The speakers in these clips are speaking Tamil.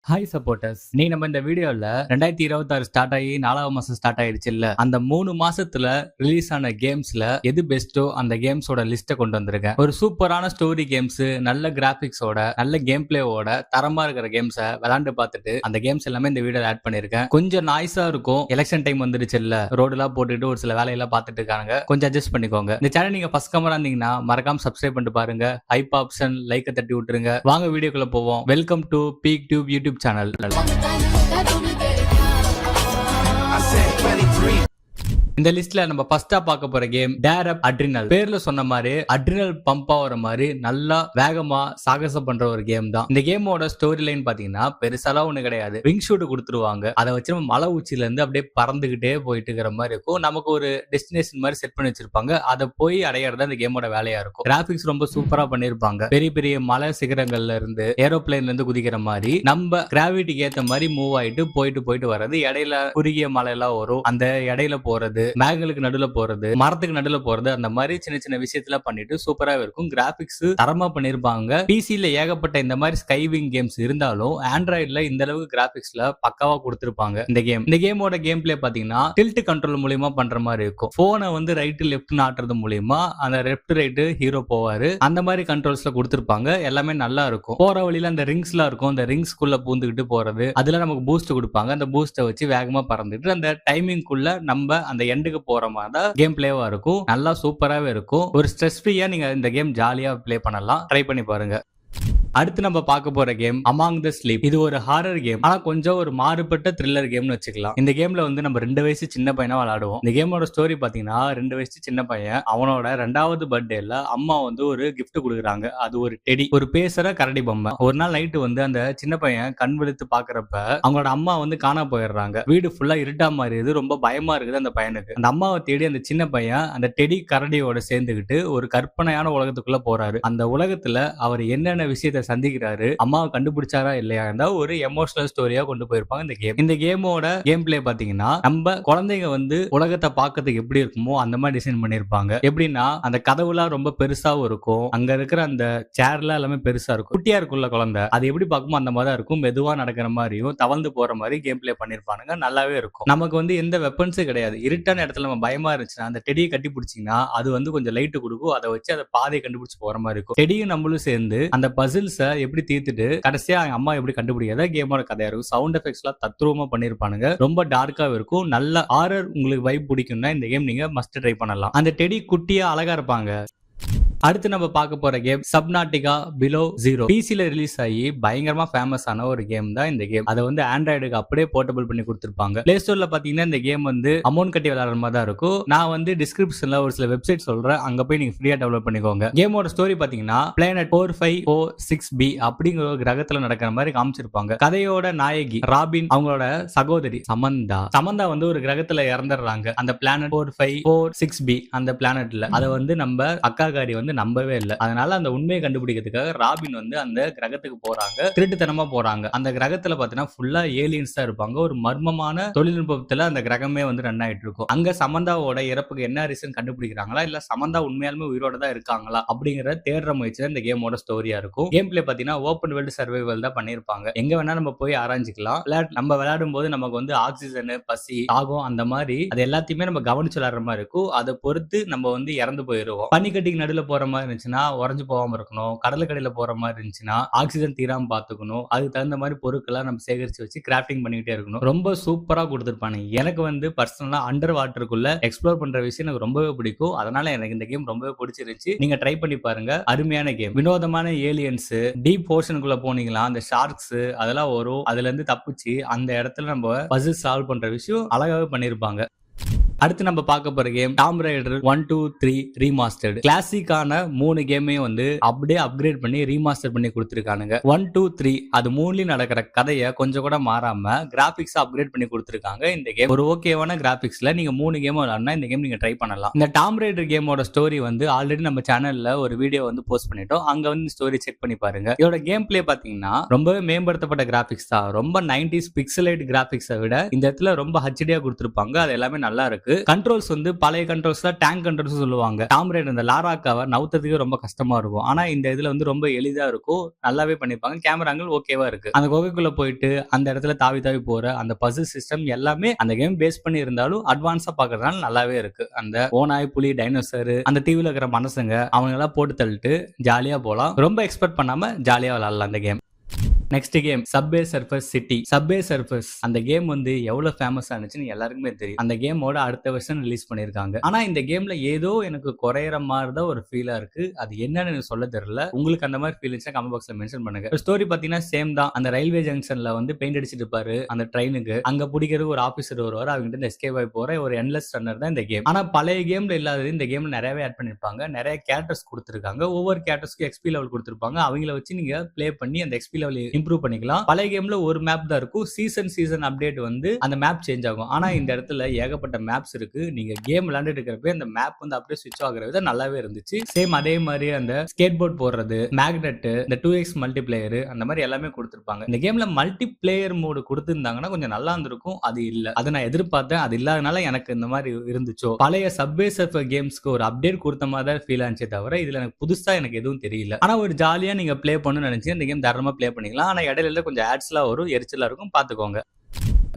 ஹாய் சப்போர்ட்டர்ஸ், நீ நம்ம இந்த வீடியோல 2026 ஸ்டார்ட் ஆகி 4வது மாசம் ஸ்டார்ட் ஆயிருச்சு இல்ல, அந்த 3 மாசத்துல ரிலீஸ் ஆன கேம்ஸ்ல எது பெஸ்டோ அந்த கேம்ஸோட லிஸ்ட்டை கொண்டு வந்திருக்கேன். ஒரு சூப்பரான ஸ்டோரி கேம்ஸ், நல்ல கிராபிக்ஸோட, நல்ல கேம் பிளேவோட தரமா இருக்கிற கேம்ஸை விளையாண்டு பார்த்துட்டு அந்த கேம்ஸ் எல்லாமே இந்த வீடியோல ஆட் பண்ணிருக்கேன். கொஞ்சம் நாய்ஸா இருக்கும், எலெக்ஷன் டைம் வந்துருச்சு இல்ல, ரோடுலாம் போட்டுட்டு ஒரு சில வேலையெல்லாம் பார்த்துட்டு இருக்காங்க, கொஞ்சம் அட்ஜஸ்ட் பண்ணிக்கோங்க. இந்த சேனல் நீங்க ஃபர்ஸ்ட் கமரா இருந்தீங்கன்னா மறக்காம சப்ஸ்கிரைப் பண்ணிட்டு பாருங்க, ஹைப் ஆப்ஷன் லைக்கை தட்டி விட்டுருங்க. வாங்க வீடியோக்குள்ள போவோம். Welcome to peak tube YouTube channel. இந்த லிஸ்ட்ல நம்ம ஃபர்ஸ்டா பார்க்க போற கேம் டேர் அப் அட்ரினல். பேர்ல சொன்ன மாதிரி அட்ரினல் பம்ப் ஆகிற மாதிரி நல்லா வேகமா சாகசம் பண்ற ஒரு கேம் தான். இந்த கேமோட ஸ்டோரி லைன் பாத்தீங்கன்னா பெருசாலாம் ஒண்ணு கிடையாது. விங் ஷூட் கொடுத்துருவாங்க, அதை வச்சு நம்ம மலை உச்சில இருந்து அப்படியே பறந்துகிட்டே போயிட்டு இருக்கிற மாதிரி இருக்கும். நமக்கு ஒரு டெஸ்டினேஷன் மாதிரி செட் பண்ணி வச்சிருப்பாங்க, அதை போய் அடையிறது அந்த கேமோட வேலையா இருக்கும். கிராபிக்ஸ் ரொம்ப சூப்பரா பண்ணிருப்பாங்க. பெரிய பெரிய மலை சிகரங்கள்ல இருந்து ஏரோப்ளேன்ல இருந்து குதிக்கிற மாதிரி நம்ம கிராவிட்டிக்கு ஏத்த மாதிரி மூவ் ஆயிட்டு போயிட்டு வர்றது. இடையில குறுகிய மலை எல்லாம் வரும், அந்த இடையில போறது, மேகங்களுக்கு நடுல போறது, மரத்துக்கு நடுல போறது, அந்த மாதிரி சின்ன சின்ன விஷயத்துல பண்ணிட்டு சூப்பரா இருக்கும். கிராபிக்ஸ் தரமா பண்ணிருப்பாங்க. பிசில ஏகப்பட்ட இந்த மாதிரி ஸ்கைவிங் கேம்ஸ் இருந்தாலும் ஆண்ட்ராய்டுல இந்த அளவுக்கு கிராபிக்ஸ்ல பக்காவா கொடுத்திருப்பாங்க. இந்த கேமோட கேம் பிளே பாத்தீங்கன்னா டில்ட் கண்ட்ரோல் மூலியமா பண்ற மாதிரி இருக்கும். போனை வந்து ரைட் லெஃப்ட் ஆட்டுறது மூலியமா அந்த லெஃப்ட் ரைட் ஹீரோ போவாரு, அந்த மாதிரி கண்ட்ரோல்ஸ்ல கொடுத்திருப்பாங்க. எல்லாமே நல்லா இருக்கும். போற வழியில அந்த ரிங்ஸ்லாம் இருக்கும், அந்த ரிங்ஸ்குள்ள பூந்துகிட்டு போறது, அதுல நமக்கு பூஸ்ட் கொடுப்பாங்க. அந்த பூஸ்ட வச்சு வேகமா பறந்துட்டு அந்த டைமிங்குள்ள நம்ம அந்த எண்டுக்கு போற மாதிரி தான் கேம் பிளேவா இருக்கும். நல்லா சூப்பராவே இருக்கும். ஒரு ஸ்ட்ரெஸ் ஃப்ரீயா நீங்க இந்த கேம் ஜாலியா பிளே பண்ணலாம். ட்ரை பண்ணி பாருங்க. அடுத்து நம்ம பார்க்க போற கேம் அமாங் த ஸ்லீப். இது ஒரு ஹாரர் கேம், ஆனா கொஞ்சம் ஒரு மாறுபட்ட த்ரில்லர் கேம்னு வச்சுக்கலாம். இந்த கேம்ல வந்து நம்ம 2 வயசு சின்ன பையனா விளையாடுவோம். இந்த கேமோட ஸ்டோரி பாத்தீங்கன்னா 2 வயசு சின்ன பையன் அவனோட 2வது பர்த்டேல அம்மா வந்து ஒரு கிஃப்ட் கொடுக்குறாங்க. அது ஒரு டெடி, ஒரு பேசுற கரடி பொம்மை. ஒரு நாள் நைட்டு வந்து அந்த சின்ன பையன் கண் விழித்து பாக்குறப்ப அவங்களோட அம்மா வந்து காணா போயிடுறாங்க. வீடு ஃபுல்லா இருட்டா மாறிடுது, ரொம்ப பயமா இருக்குது அந்த பையனுக்கு. அந்த அம்மாவை தேடி அந்த சின்ன பையன் அந்த டெடி கரடியோட சேர்ந்துகிட்டு ஒரு கற்பனையான உலகத்துக்குள்ள போறாரு. அந்த உலகத்துல அவர் என்னென்ன விஷயத்த சந்திக்கிறாரு, அம்மாவை கண்டுபிடிச்சாரா இல்லையா, ஒரு எமோஷனல் ஸ்டோரியா கொண்டு போயிருப்பாங்க இந்த கேம். இந்த கேமோட கேம் பிளே பாத்தீங்கன்னா நம்ம குழந்தைங்க வந்து உலகத்தை பார்க்கறதுக்கு எப்படி இருக்குமோ அந்த மாதிரி டிசைன் பண்ணிருப்பாங்க. எப்படின்னா அந்த கதவுலாம் ரொம்ப பெருசாவும் இருக்கும், அங்க இருக்கிற அந்த சேர்ல எல்லாமே பெருசா இருக்கும். குட்டியா இருக்குள்ள குழந்தை, அது எப்படி பார்க்குமோ அந்த மாதிரி இருக்கும். மெதுவா நடக்கிற மாதிரியும் தவழ்ந்து போற மாதிரி கேம் பிளே பண்ணிருப்பானுங்க. நல்லாவே இருக்கும். நமக்கு வந்து எந்த வெப்பன்ஸும் கிடையாது. இருட்டான இடத்துல நம்ம பயமா இருந்துச்சுன்னா அந்த டெடியை கட்டி பிடிச்சிங்கன்னா அது வந்து கொஞ்சம் லைட்டு கொடுக்கும், அதை வச்சு அதை பாதையை கண்டுபிடிச்சு போற மாதிரி இருக்கும். டெடியும் நம்மளும் சேர்ந்து அந்த பசில் எப்படி தீர்த்துட்டு கடைசியா அம்மா எப்படி கண்டுபிடிக்காத கேமோட கதையா இருக்கும். சவுண்ட் எஃபெக்ட்ஸ் எல்லாம் தத்ரூபமா பண்ணிருப்பானுங்க. ரொம்ப டார்க்காவும் இருக்கும். நல்ல ஹாரர் உங்களுக்கு வைப் பிடிக்கும்னா இந்த கேம் நீங்க மஸ்ட் ட்ரை பண்ணலாம். அந்த டெடி குட்டியா அழகா இருப்பாங்க. அடுத்து நம்ம பார்க்க போற கேம் சப்நாட்டிகா பிலோ ஜீரோ. பிசில ரிலீஸ் ஆகி பயங்கரமா ஃபேமஸ் ஆன ஒரு கேம் தான் இந்த கேம். அதை வந்து ஆண்ட்ராய்டுக்கு அப்படியே போர்ட்டபிள் பண்ணி கொடுத்திருப்பாங்க. பிளே ஸ்டோர்ல பாத்தீங்கன்னா இந்த கேம் வந்து அமௌண்ட் கட்டி விளையாடுற மாதிரி தான் இருக்கும். நான் வந்து டிஸ்கிரிப்ஷன்ல ஒரு சில வெப்சைட் சொல்றேன், அங்க போய் நீங்க ஃப்ரீயா டெவலப் பண்ணிக்கோங்க. கேமோட ஸ்டோரி பாத்தீங்கன்னா பிளானட் 4546B அப்படிங்கிற ஒரு கிரகத்துல நடக்கிற மாதிரி காமிச்சிருப்பாங்க. கதையோட நாயகி ராபின், அவங்களோட சகோதரி சமந்தா வந்து ஒரு கிரகத்துல இறந்துடுறாங்க. அந்த பிளானட் 4546B அந்த பிளானட்ல அதை வந்து நம்ம அக்காகாரி வந்து நம்பவே இல்லை. அதனால அந்த உண்மையை கண்டுபிடிக்கிறதுக்காக ராபின் வந்து அந்த கிரகத்துக்கு போறாங்க. திருட்டுத்தனமா போறாங்க. அந்த கிரகத்துல பாத்தீங்கன்னா ஃபுல்லா ஏலியன்ஸ் தான் இருப்பாங்க. ஒரு மர்மமான தொழில்நுட்பத்துல அந்த கிரகமே வந்து ரன் ஆயிட்டு இருக்கும். அங்க சமந்தாவோட இறப்புக்கு என்ன ரீசன் கண்டுபிடிக்கிறாங்களா, இல்ல சமந்தா உண்மையாலுமே உயிரோட தான் இருக்காங்களா அப்படிங்கிற தேடுற முயற்சியில இந்த கேமோட ஸ்டோரியா இருக்கும். கேம் பிளே பாத்தீங்கன்னா ஓப்பன் வேர்ல்டு சர்வைவல் தான் பண்ணிருப்பாங்க. எங்க வேணா நம்ம போய் ஆராய்ச்சிக்கலாம். நம்ம விளையாடும் போது நமக்கு வந்து ஆக்சிஜன், பசி, தாகம் அந்த மாதிரி அது எல்லாத்தையுமே நம்ம கவனிச்சு விளையாடுற மாதிரி இருக்கும். அதை பொறுத்து நம்ம வந்து இறந்து போயிருவோம். பனிக்கட்டிக்கு நடுவில் போற மாதிரி இருந்துச்சுன்னா உறைஞ்சு போகாம இருக்கணும். கடலுக்கடியில போற மாதிரி இருந்துச்சுன்னா ஆக்சிஜன் தீராம பாத்துக்கணும். அதுக்கு தகுந்த மாதிரி பொருட்களை நம்ம சேகரிச்சு வச்சு கிராஃப்டிங் பண்ணிக்கிட்டே இருக்கணும். ரொம்ப சூப்பரா கொடுத்திருப்பாங்க. எனக்கு வந்து பர்சனலா அண்டர் வாட்டருக்குள்ள எக்ஸ்ப்ளோர் பண்ற விஷயம் எனக்கு ரொம்பவே பிடிக்கும். அதனால எனக்கு இந்த கேம் ரொம்பவே பிடிச்சிருச்சு. நீங்க ட்ரை பண்ணி பாருங்க. அருமையான கேம். வினோதமான ஏலியன்ஸ், டீப் ஓஷனுக்குள்ள போனீங்களா, அந்த ஷார்க்ஸ் அதெல்லாம் வரும். அதுல இருந்து தப்பிச்சு அந்த இடத்துல நம்ம பசில் சால்வ் பண்ற விஷயம் அழகாவே பண்ணிருப்பாங்க. அடுத்து நம்ம பார்க்க போற கேம் டாம் ரைடர் 1, 2, 3 ரீமாஸ்டர்டு. கிளாசிக்கான 3 கேமையும் வந்து அப்படியே அப்கிரேட் பண்ணி ரீமாஸ்டர் பண்ணி கொடுத்திருக்கானுங்க. 1, 2, 3 அது 3லயும் நடக்கிற கதையை கொஞ்சம் கூட மாறாம கிராபிக்ஸ் அப்கிரேட் பண்ணி கொடுத்திருக்காங்க. இந்த கேம் ஒரு ஓகேவான கிராபிக்ஸ்ல நீங்க 3 கேம் விளையாடனா இந்த கேம் நீங்க ட்ரை பண்ணலாம். இந்த டாம் ரைடர் கேமோட ஸ்டோரி வந்து ஆல்ரெடி நம்ம சேனல்ல ஒரு வீடியோ வந்து போஸ்ட் பண்ணிட்டோம். அங்க வந்து ஸ்டோரி செக் பண்ணி பாருங்க. இதோட கேம் பிளே பாத்தீங்கன்னா ரொம்பவே மேம்படுத்தப்பட்ட கிராபிக்ஸ் தான். ரொம்ப 90s பிக்சலைட் கிராபிக்ஸை விட இந்த இடத்துல ரொம்ப ஹெச்டியா கொடுத்திருப்பாங்க. அது எல்லாமே நல்லா இருக்கு. இருக்கு. கண்ட்ரோல்ஸ் வந்து பழைய கண்ட்ரோல்ஸ் தான் டேங்க் கண்ட்ரோல்ஸ் சொல்லுவாங்க. டாம் ரைடர் அந்த லாராக்காவை நவுத்ததுக்கு ரொம்ப கஷ்டமா இருக்கும். ஆனா இந்த இதுல வந்து ரொம்ப எளிதா இருக்கும். நல்லாவே பண்ணிருப்பாங்க. கேமரா ஆங்கிள் ஓகேவா இருக்கு. அந்த குகைக்குள்ள போயிட்டு அந்த இடத்துல தாவி தாவி போற அந்த பசில் சிஸ்டம் எல்லாமே அந்த கேம் பேஸ் பண்ணி இருந்தாலும் அட்வான்ஸா பாக்குறதுனால நல்லாவே இருக்கு. அந்த ஓநாய், புலி, டைனோசர், அந்த தீவுல இருக்கிற மனுஷங்க அவங்க எல்லாம் போட்டு தள்ளிட்டு ஜாலியா போலாம். ரொம்ப எக்ஸ்பெக்ட் பண்ணாம ஜாலியா விளையாடலாம் அந்த game. Next game subway surfers city. Subway surfers அந்த கேம் வந்து எவ்வளவு ஃபேமஸ் ஆனிச்சுன்னு எல்லாருக்குமே தெரியும். அந்த கேமோட அடுத்த வருஷம் ரிலீஸ் பண்ணிருக்காங்க. ஆனா இந்த கேம்ல ஏதோ எனக்கு குறையற மாதிரி தான் ஒரு ஃபீலா இருக்கு. அது என்னன்னு எனக்கு சொல்ல தெரியல. உங்களுக்கு அந்த மாதிரி ஃபீல் இருந்துச்சா கமெண்ட் பாக்ஸ்ல மென்ஷன் பண்ணுங்க. ஸ்டோரி பாத்தீங்கன்னா சேம் தான். அந்த ரயில்வே ஜங்ஷன்ல வந்து பெயிண்ட் அடிச்சிட்டு இருப்பாரு அந்த ட்ரெயினுக்கு. அங்க பிடிக்கிறது ஒரு ஆபீசர் வருவாரு. அவங்க கிட்ட எஸ்கேப் ஆகி போற ஒரு என்லெஸ் ரன்னர் தான் இந்த கேம். ஆனா பழைய கேம்ல இல்லாதது இந்த கேம்ல நிறையவே ஆட் பண்ணிருப்பாங்க. நிறைய கேரக்டர்ஸ் கொடுத்திருக்காங்க. ஒவ்வொரு கேரக்டர்ஸ்க்கு எக்ஸ்பி லெவல் கொடுத்திருப்பாங்க. அவங்கள வச்சு நீங்க ப்ளே பண்ணி அந்த எக்ஸ்பி லெவல் இம்ப்ரூவ் பண்ணிக்கலாம். பழைய கேம்ல ஒரு மேப் தான் இருக்கும். சீசன் அப்டேட் வந்து அந்த மேப் சேஞ்ச் ஆகும். ஆனா இந்த இடத்துல ஏகப்பட்ட மேப்ஸ் இருக்கு. நீங்க கேம் விளையாண்டுட்டு இருக்கிறப்ப இந்த மேப் வந்து அப்படியே ஸ்விட்ச் ஆகுற விதம் நல்லாவே இருந்துச்சு. சேம் அதே மாதிரி அந்த ஸ்கேட் போர்ட் போடுறது, மேக்னெட், இந்த 2x மல்டிபிளேயர் அந்த மாதிரி எல்லாமே கொடுத்திருப்பாங்க. இந்த கேம்ல மல்டி பிளேயர் மோடு கொடுத்திருந்தாங்கன்னா கொஞ்சம் நல்லா இருந்திருக்கும். அது இல்ல. அதை நான் எதிர்பார்த்தேன். அது இல்லாதனால எனக்கு இந்த மாதிரி இருந்துச்சோ. பழைய சப்வே சர்ஃபர் கேம்ஸ்க்கு ஒரு அப்டேட் கொடுத்த மாதிரி தான் ஃபீல் ஆனிச்சே தவிர இதுல எனக்கு புதுசா எனக்கு எதுவும் தெரியல. ஆனா ஒரு ஜாலியா நீங்க ப்ளே பண்ணணும்னு நினைச்சு இந்த கேம் தாராளமா ப்ளே பண்ணிக்கலாம். ஆனா இடையில கொஞ்சம் ஆட்ஸ்லாம் வரும், எரிச்சலா இருக்கும், பாத்துக்கோங்க.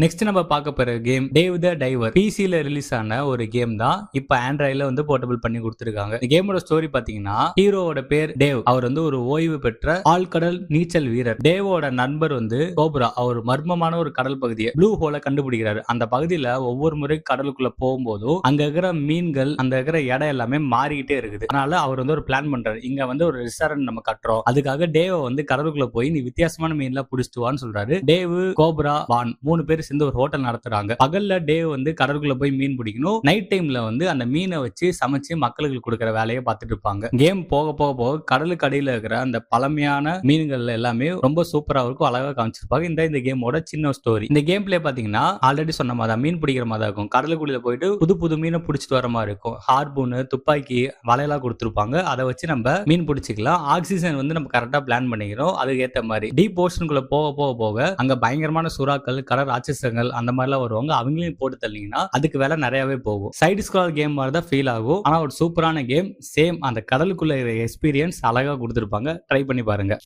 நெக்ஸ்ட் நம்ம பார்க்க போற கேம் டேவ் த டைவர். பிசில ரிலீஸ் ஆன ஒரு கேம் தான். இப்ப ஆண்ட்ராய்டுல வந்து போர்ட்டபிள் பண்ணி கொடுத்திருக்காங்க. இந்த கேமோட ஸ்டோரி பாத்தீங்கன்னா ஹீரோவோட பேர் டேவ். அவர் வந்து ஒரு ஓய்வு பெற்ற ஆழ்கடல் நீச்சல் வீரர். டேவோட நண்பர் வந்து கோப்ரா. அவர் மர்மமான ஒரு கடல் பகுதியை ப்ளூ ஹோலை கண்டுபிடிக்கிறாரு. அந்த பகுதியில ஒவ்வொரு முறை கடலுக்குள்ள போகும்போதும் அங்க இருக்கிற மீன்கள், அந்த இருக்கிற இடம் எல்லாமே மாறிக்கிட்டே இருக்குது. அதனால அவர் வந்து ஒரு பிளான் பண்றாரு. இங்க வந்து ஒரு ரெஸ்டாரண்ட் நம்ம கட்டுறோம், அதுக்காக டேவ் வந்து கடலுக்குள்ள போய் நீ வித்தியாசமான மீன்லாம் புடிச்சிட்டு வான்னு சொல்றாரு. டேவ், கோப்ரா, வான் 3 பேர் சேர்ந்து ஒரு ஹோட்டல் நடத்துறாங்க. பகல்ல டேவ் வந்து கடலுக்குள்ள போய் மீன் பிடிக்கணும். நைட் டைம்ல வந்து அந்த மீனை வச்சு சமைச்சு மக்களுக்கு கொடுக்கிற வேலையை பார்த்துட்டு இருப்பாங்க. கேம் போக போக போக கடலுக்கு அடியில இருக்கிற அந்த பழமையான மீன்கள் எல்லாமே ரொம்ப சூப்பரா இருக்கும், அழகா காமிச்சிருப்பாங்க. இந்த கேமோட சின்ன ஸ்டோரி. இந்த கேம் பிளே பாத்தீங்கன்னா ஆல்ரெடி சொன்ன மாதிரி மீன் பிடிக்கிற மாதிரி இருக்கும். கடலுக்குள்ள போயிட்டு புது புது மீனை பிடிச்சிட்டு வர மாதிரி இருக்கும். ஹார்பூனு, துப்பாக்கி, வலையெல்லாம் கொடுத்துருப்பாங்க. அதை வச்சு நம்ம மீன் பிடிச்சிக்கலாம். ஆக்சிஜன் வந்து நம்ம கரெக்டா பிளான் பண்ணிக்கிறோம். அதுக்கு ஏத்த மாதிரி டீப் ஓஷனுக்குள்ள போக போக போக அங்க பயங்கரமான சுறாக்கள், கடல் ராட்சசங்கள் அந்த மாதிரிலாம் வருவாங்க. அவங்களையும் போட்டு தள்ளிங்கன்னா அதுக்கு வேலை நிறையவே போகும். சைடு ஸ்க்ரால் கேம் மாதிரி தான் ஃபீல் ஆகும். ஆனா ஒரு சூப்பரான கேம். சேம் அந்த கடலுக்குள்ள எக்ஸ்பீரியன்ஸ் அழகா கொடுத்திருப்பாங்க. ட்ரை பண்ணி பாருங்க.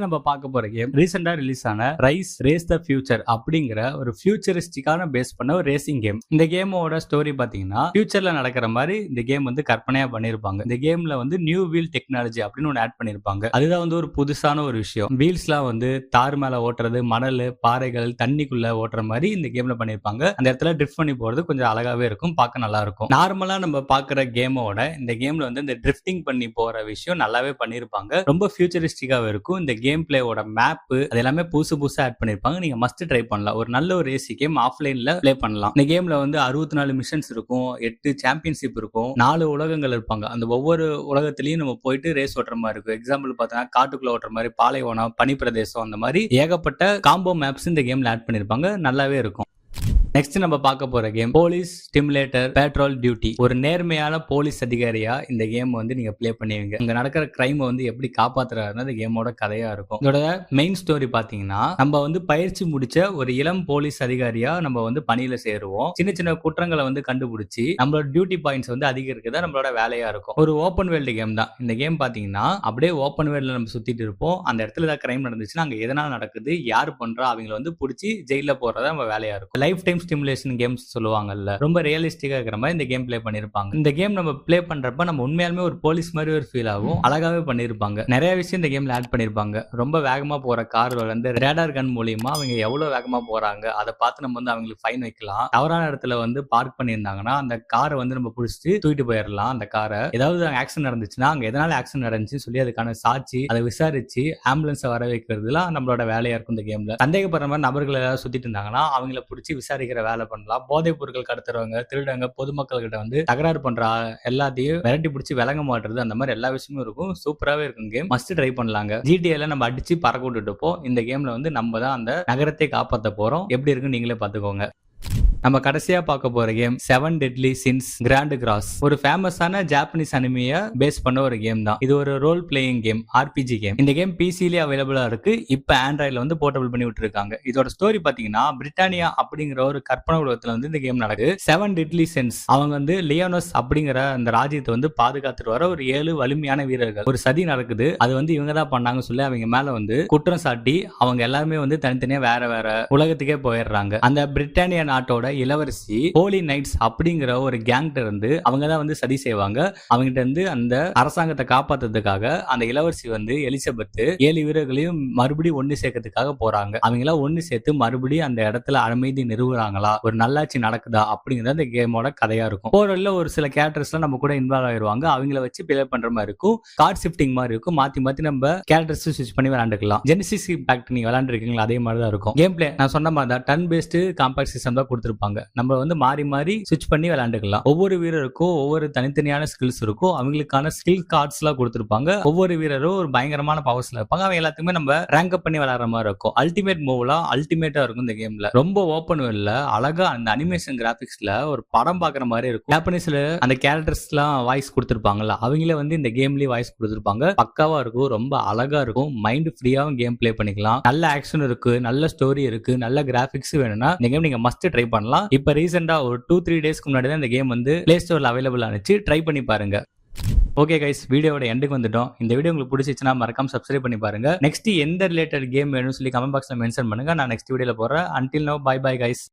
நம்ம பார்க்க போற கேம் ரீசெண்டா ரிலீஸ் ஆன ரைஸ் ரேஸ் த ஃபியூச்சர் அப்படிங்கிற ஒரு ஃபியூச்சரிஸ்டிக்கான பேஸ் பண்ண ஒரு ரேசிங் கேம். இந்த கேமோட ஸ்டோரி பாத்தீங்கன்னா ஃபியூச்சர்ல நடக்கிற மாதிரி இந்த கேம் வந்து கற்பனையா பண்ணிருப்பாங்க. இந்த கேம்ல வந்து நியூ வீல் டெக்னாலஜி அப்படின்னு ஒன்று ஆட் பண்ணிருப்பாங்க. அதுதான் வந்து ஒரு புதுசான ஒரு விஷயம். வீல்ஸ்லாம் வந்து தார் மேல ஓட்டுறது, மணல், பாறைகள், தண்ணிக்குள்ள ஓட்டுற மாதிரி இந்த கேம்ல பண்ணிருப்பாங்க. அந்த இடத்துல ட்ரிஃப்ட் பண்ணி போறது கொஞ்சம் அழகாவே இருக்கும், பார்க்க நல்லா இருக்கும். நார்மலா நம்ம பாக்குற கேமோட இந்த கேம்ல வந்து இந்த ட்ரிஃப்டிங் பண்ணி போற விஷயம் நல்லாவே பண்ணிருப்பாங்க. ரொம்ப ஃபியூச்சரிஸ்டிக்காவே இருக்கும். இந்த கேம் பிளேயோட மேப் அது எல்லாமே புதுசா ஆட் பண்ணிருப்பாங்க. நீங்க மஸ்ட் ட்ரை பண்ணலாம். ஒரு நல்ல ஒரு ரேசி கேம் ஆஃப்லைன்ல ப்ளே பண்ணலாம். இந்த கேம்ல வந்து 64 மிஷன்ஸ் இருக்கும், 8 சாம்பியன்ஷிப் இருக்கும், 4 உலகங்கள் இருப்பாங்க. அந்த ஒவ்வொரு உலகத்திலயும் நம்ம போயிட்டு ரேஸ் ஓட்டுற மாதிரி இருக்கும். எக்ஸாம்பிள் பார்த்தா காட்டுக்குள்ள ஓட்டுற மாதிரி, பாலைவனம், பனி பிரதேசம், அந்த மாதிரி ஏகப்பட்ட காம்போ மேப்ஸ் இந்த கேம்ல ஆட் பண்ணிருப்பாங்க. நல்லாவே இருக்கும். நெக்ஸ்ட் நம்ம பார்க்க போற game police stimulator patrol duty. ஒரு நேர்மையான போலீஸ் அதிகாரியா இந்த கேம் வந்து நீங்க ப்ளே பண்ணுவீங்க. இங்க நடக்கிற கிரைம் வந்து எப்படி காப்பாத்துறாருன்னா இந்த கேமோட கதையா இருக்கும். இதோட மெயின் ஸ்டோரி பாத்தீங்கன்னா நம்ம வந்து பயிற்சி முடிச்ச ஒரு இளம் போலீஸ் அதிகாரியா நம்ம வந்து பணியில சேருவோம். சின்ன சின்ன குற்றங்களை வந்து கண்டுபிடிச்சி நம்மளோட டியூட்டி பாயிண்ட்ஸ் வந்து அதிகரிக்கிறதா நம்மளோட வேலையா இருக்கும். ஒரு ஓப்பன் வேர்ல்டு கேம் தான். இந்த கேம் பாத்தீங்கன்னா அப்படியே ஓப்பன் வேர்ல்ட்ல நம்ம சுத்திட்டு இருப்போம். அந்த இடத்துல ஏதாவது கிரைம் நடந்துச்சுன்னா அங்க எதனால நடக்குது, யாரு பண்றா, அவங்களை வந்து பிடிச்சி ஜெயில போறதா நம்ம வேலையா இருக்கும். லைஃப் டைம் ஸ்டிமுலேஷன் கேம்ஸ் சொல்லுவாங்கல்ல, ரொம்ப ரியலிஸ்டிக்கா இருக்கிற மாதிரி இந்த கேம் ப்ளே பண்ணிருப்பாங்க. இந்த கேம் நம்ம ப்ளே பண்றப்ப நம்ம உண்மையாலுமே ஒரு போலீஸ் மாதிரி ஒரு ஃபீல் ஆகும். அழகாவே பண்ணிருப்பாங்க. நிறைய விஷயம் இந்த கேம்ல ஆட் பண்ணிருப்பாங்க. ரொம்ப வேகமா போற கார்கள் வந்து ரேடார் கன் மூலியமா அவங்க எவ்வளவு வேகமா போறாங்க அதை பார்த்து நம்ம வந்து அவங்களுக்கு ஃபைன் வைக்கலாம். தவறான இடத்துல வந்து பார்க் பண்ணியிருந்தாங்கன்னா அந்த காரை வந்து நம்ம பிடிச்சிட்டு தூக்கிட்டு போயிடலாம். அந்த காரை ஏதாவது ஆக்சிடென்ட் நடந்துச்சுன்னா அங்க எதனால ஆக்சிடென்ட் நடந்துச்சு சொல்லி அதுக்கான சாட்சி அதை விசாரிச்சு ஆம்புலன்ஸை வர வைக்கிறதுலாம் நம்மளோட வேலையா இருக்கும். இந்த கேம்ல சந்தேகப்படுற மாதிரி நபர்கள் ஏதாவது சுத்திட்டு இருந்தாங்கன்னா அவங்கள பிடிச்சி விசாரிக்கிற வேலை பண்ணலாம். போதைப் பொருட்கள் கடத்துறவங்க, திருடங்க, பொதுமக்கள் கிட்ட வந்து தகராறு பண்ற எல்லாத்தையும் விரட்டி பிடிச்சி விளங்க மாட்டுறது, அந்த மாதிரி எல்லா விஷயமும் இருக்கும். சூப்பராகவே இருக்கும் கேம். மஸ்ட் ட்ரை பண்ணலாங்க. ஜிடிஏல நம்ம அடிச்சு பறக்க விட்டுட்டு இருப்போம். இந்த கேம்ல வந்து நம்ம தான் அந்த நகரத்தை காப்பாற்ற போறோம். எப்படி இருக்குன்னு நீங்களே பாத்துக்கோங்க. நம்ம கடைசியா பார்க்க போற game 7 Deadly Sins Grand Cross. ஒரு ஃபேமஸான ஜாப்பனீஸ் அனிமியை பேஸ் பண்ண ஒரு கேம் தான். இது ஒரு role playing game, RPG game. இந்த கேம் PCலயே அவைலபிளா இருக்கு. இப்ப ஆண்ட்ராய்ட்ல வந்து போர்ட்டபிள் பண்ணி விட்டுருக்காங்க. இதோட ஸ்டோரி பாத்தீங்கன்னா பிரிட்டானியா அப்படிங்கிற ஒரு கற்பனை உலகத்துல வந்து இந்த கேம் நடக்குது. 7 Deadly Sins அவங்க வந்து லியோனஸ் அப்படிங்கிற அந்த ராஜ்யத்தை வந்து பாதுகாத்துட்டு வர ஒரு 7 வலிமையான வீரர்கள். ஒரு சதி நடக்குது. அது வந்து இவங்க தான் பண்ணாங்க சொல்லி அவங்க மேல வந்து குற்றம் சாட்டி அவங்க எல்லாருமே வந்து தனித்தனியா வேற வேற உலகத்துக்கே போயிடுறாங்க. அந்த பிரிட்டானியா நாட்டோட இளவரசி ஹோலி நைட்ஸ் அப்படிங்கிற ஒரு கேங்க்ட இருந்து அவங்க தான் வந்து சதி செய்வாங்க. அவங்ககிட்ட இருந்து அந்த அரசாங்கத்தை காப்பாத்துறதுக்காக அந்த இளவரசி வந்து எலிசபெத் 7 வீரர்களையும் மறுபடியும் ஒண்ணு சேர்க்கறதுக்காக போறாங்க. அவங்க எல்லாம் ஒண்ணு சேர்த்து மறுபடியும் அந்த இடத்துல அமைதி நிறுவுறாங்களா, ஒரு நல்லாட்சி நடக்குதா அப்படிங்கிறது அந்த கேமோட கதையா இருக்கும். போறதுல ஒரு சில கேரக்டர்ஸ்லாம் நம்ம கூட இன்வால்வ் ஆயிருவாங்க. அவங்கள வச்சு பிளே பண்ற மாதிரி இருக்கும். கார்ட் ஷிஃப்டிங் மாதிரி இருக்கும். மாத்தி மாத்தி நம்ம கேரக்டர்ஸ் ஸ்விட்ச் பண்ணி விளையாண்டுக்கலாம். ஜெனிசிஸ் இம்பாக்ட் நீங்க விளையாண்டுருக்கீங்களா, அதே மாதிரி தான் இருக்கும். கேம் பிளே நான் சொன்ன மாதிரி தான் டர்ன் பேஸ்டு காம்பாக்ட் சிஸ்டம் தான் கொடுத்திருப்பாங்க. நம்ம வந்து மாறி மாறி ஸ்விட்ச் பண்ணி விளையாண்டுக்கலாம். ஒவ்வொரு வீரருக்கும் ஒவ்வொரு தனித்தனியான ஸ்கில்ஸ் இருக்கும். அவங்களுக்கான ஸ்கில் கார்ட்ஸ் எல்லாம் கொடுத்திருப்பாங்க. ஒவ்வொரு வீரரும் ஒரு பயங்கரமான பவர்ஸ்ல இருப்பாங்க. அவங்க எல்லாத்துக்குமே நம்ம ரேங்க் அப் பண்ணி விளையாடுற மாதிரி இருக்கும். அல்டிமேட் மூவ்லாம் அல்டிமேட்டா இருக்கும் இந்த கேம்ல. ரொம்ப ஓப்பன் வேல்ல அழகா அந்த அனிமேஷன் கிராபிக்ஸ்ல ஒரு படம் பாக்குற மாதிரி இருக்கும். ஜாப்பனீஸ்ல அந்த கேரக்டர்ஸ் எல்லாம் வாய்ஸ் கொடுத்திருப்பாங்கல்ல, அவங்களே வந்து இந்த கேம்லயே வாய்ஸ் கொடுத்திருப்பாங்க. பக்காவா இருக்கும், ரொம்ப அழகா இருக்கும். மைண்ட் ஃப்ரீயாவும் கேம் பிளே பண்ணிக்கலாம். நல்ல ஆக்ஷன் இருக்கு, நல்ல ஸ்டோரி இருக்கு, நல்ல கிராபிக்ஸ் வேணும்னா இந்த கேம் நீங்க மஸ்ட் ட்ரை பண்ணலாம். இப்ப ரீசெண்டா ஒரு 2-3 டேஸ்க்கு முன்னாடி தான் இந்த கேம் வந்து பிளே ஸ்டோர்ல அவைலபிள் ஆனிச்சு. ட்ரை பண்ணி பாருங்க. ஓகே கைஸ், வீடியோட எண்டுக்கு வந்துட்டோம். இந்த வீடியோ உங்களுக்கு பிடிச்சிச்சுன்னா மறக்காம சப்ஸ்கிரைப் பண்ணி பாருங்க. நெக்ஸ்ட் எந்த ரிலேட்டட் கேம் வேணும்னு சொல்லி கமெண்ட் பாக்ஸ்ல மென்ஷன் பண்ணுங்க. நான் நெக்ஸ்ட் வீடியோல போறேன். Until now bye bye guys.